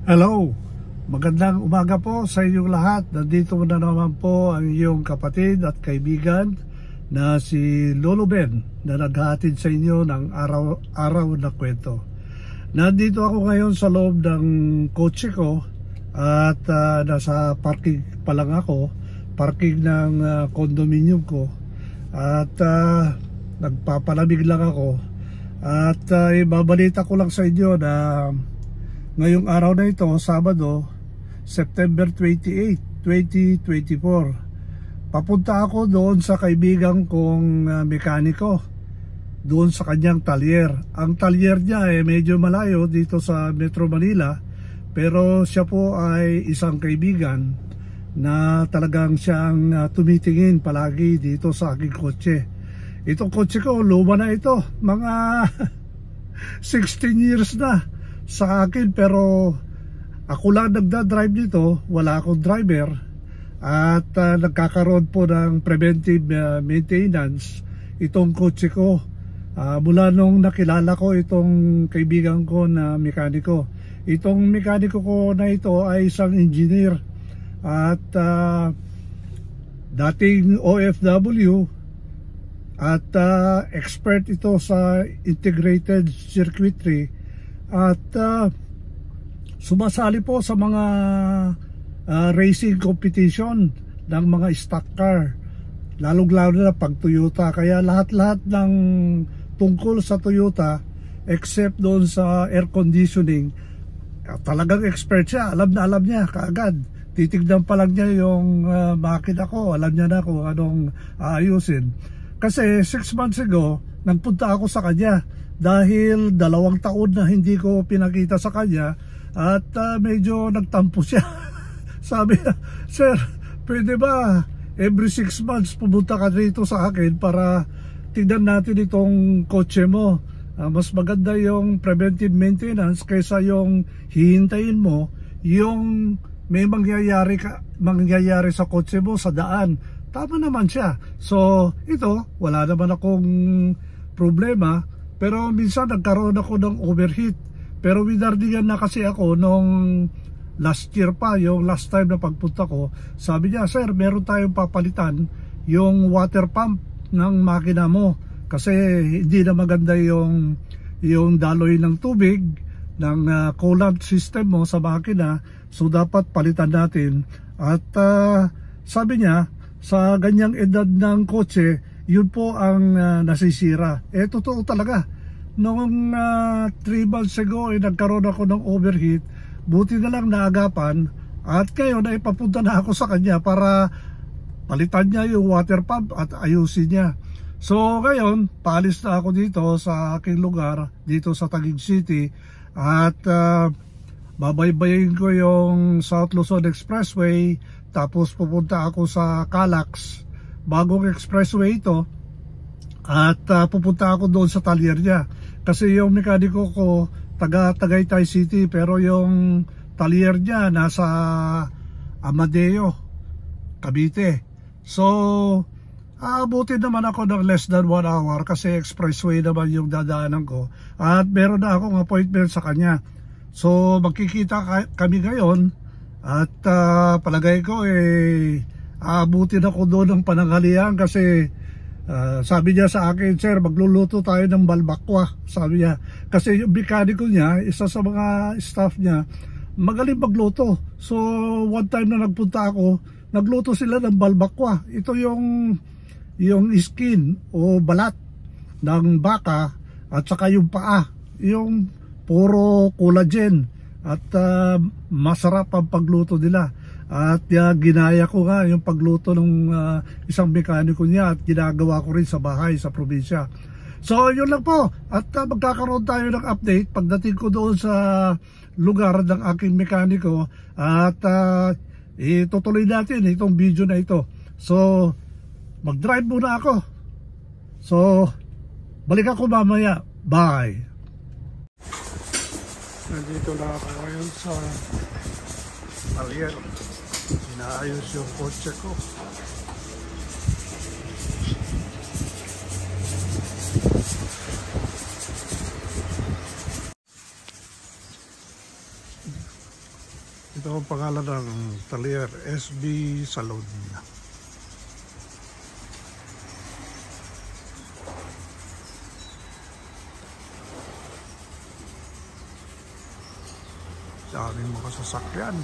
Hello, magandang umaga po sa inyong lahat. Nandito na naman po ang iyong kapatid at kaibigan na si Lolo Ben na naghahatid sa inyo ng araw na kwento. Nandito ako ngayon sa loob ng kotse ko at nasa parking pa lang ako, parking ng condominium ko, at nagpapalamig lang ako at ibabalita ko lang sa inyo na ngayong araw na ito, Sabado, September 28, 2024, papunta ako doon sa kaibigan kong mekaniko, doon sa kanyang talyer. Ang talyer niya medyo malayo dito sa Metro Manila, pero siya po ay isang kaibigan na talagang siyang tumitingin palagi dito sa aking kotse. Itong kotse ko, luma na ito, mga 16 years na sa akin, pero ako lang nagda-drive dito, wala akong driver, at nagkakaroon po ng preventive maintenance itong kotse ko mula nung nakilala ko itong kaibigan ko na mekaniko. Itong mekaniko ko na ito ay isang engineer at dating OFW at expert ito sa integrated circuitry at sumasali po sa mga racing competition ng mga stock car, lalong-lalo na pag Toyota. Kaya lahat-lahat ng tungkol sa Toyota except doon sa air conditioning, talagang expert siya. Alam na alam niya kaagad. Titignan pa lang niya yung makina ko, alam niya na kung anong aayusin. Kasi 6 months ago nagpunta ako sa kanya dahil 2 taon na hindi ko pinakita sa kanya at medyo nagtampo siya. Sabi niya, "Sir, pwede ba every 6 months pumunta ka dito sa akin para tignan natin itong kotse mo? Mas maganda yung preventive maintenance kaysa yung hihintayin mo yung may mangyayari sa kotse mo sa daan." Tama naman siya. So ito, wala naman akong problema, pero minsan nagkaroon ako ng overheat. Pero winardingan na kasi ako nung last year pa, yung last time na pagpunta ko. Sabi niya, "Sir, meron tayong papalitan yung water pump ng makina mo kasi hindi na maganda yung daloy ng tubig ng coolant system mo sa makina, so dapat palitan natin." At sabi niya, sa ganyang edad ng kotse, yun po ang nasisira. Totoo talaga. Noong 3 months ago nagkaroon ako ng overheat. Buti na lang naagapan, at ngayon ay papunta na ako sa kanya para palitan niya yung water pump at ayusin niya. So ngayon, paalis na ako dito sa aking lugar, dito sa Taguig City, at babaybayin ko yung South Luzon Expressway, tapos pupunta ako sa Calax, bagong expressway ito, at pupunta ako doon sa talyer niya. Kasi yung mekaniko ko taga Tagaytay City, pero yung talyer niya nasa Amadeo, Cavite. So abutin naman ako ng less than 1 hour kasi expressway naman yung dadaanan ko, at meron na akong appointment sa kanya. So magkikita kami ngayon, at palagay ko aabutin ako doon ng pananghalian kasi sabi niya sa akin, "Sir, magluluto tayo ng balbakwa," sabi niya. Kasi yung mekaniko niya, isa sa mga staff niya, magaling magluto. So one time na nagpunta ako, nagluto sila ng balbakwa. Ito yung skin o balat ng baka at saka yung paa, yung puro collagen. At masarap ang pagluto nila. At ginaya ko nga yung pagluto ng isang mekaniko niya, at ginagawa ko rin sa bahay sa probinsya. So yun lang po. At magkakaroon tayo ng update pagdating ko doon sa lugar ng aking mekaniko. At itutuloy natin itong video na ito. So mag-drive muna ako. So balik ako mamaya. Bye. Nandito na ako ngayon sa talyer. Inaayos yung kotse ko. Ito ang pangalan ng Talier, SB Salon. Daming mga sasakyan.